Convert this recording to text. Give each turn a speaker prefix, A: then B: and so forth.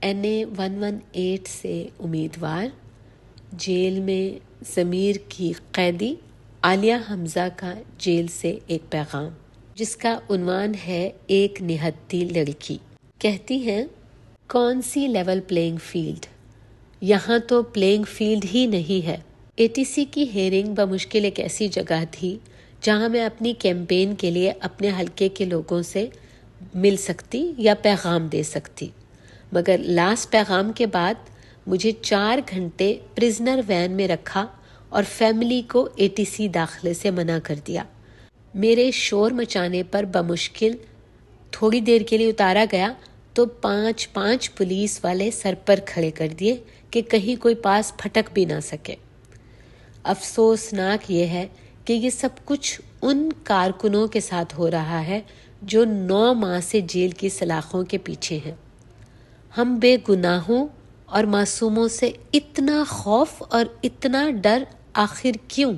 A: NA-118 سے امیدوار، jail میں ضمیر کی قیدی عالیہ حمزہ کا جیل سے ایک پیغام، جس کا عنوان ہے ایک نہتی لڑکی۔ کہتی ہیں، کون سی لیول پلینگ فیلڈ؟ یہاں تو پلینگ فیلڈ ہی نہیں ہے۔ ATC کی ہیئرنگ بمشکل ایک ایسی جگہ تھی جہاں میں اپنی کیمپین کے لیے اپنے حلقے کے لوگوں سے مل سکتی یا پیغام دے سکتی، مگر لاسٹ پیغام کے بعد مجھے 4 گھنٹے پرزنر وین میں رکھا اور فیملی کو ATC داخلے سے منع کر دیا۔ میرے شور مچانے پر بمشکل تھوڑی دیر کے لیے اتارا گیا تو 5 پولیس والے سر پر کھڑے کر دیے کہ کہیں کوئی پاس پھٹک بھی نہ سکے۔ افسوسناک یہ ہے کہ یہ سب کچھ ان کارکنوں کے ساتھ ہو رہا ہے جو 9 ماہ سے جیل کی سلاخوں کے پیچھے ہیں۔ ہم بے گناہوں اور معصوموں سے اتنا خوف اور اتنا ڈر آخر کیوں؟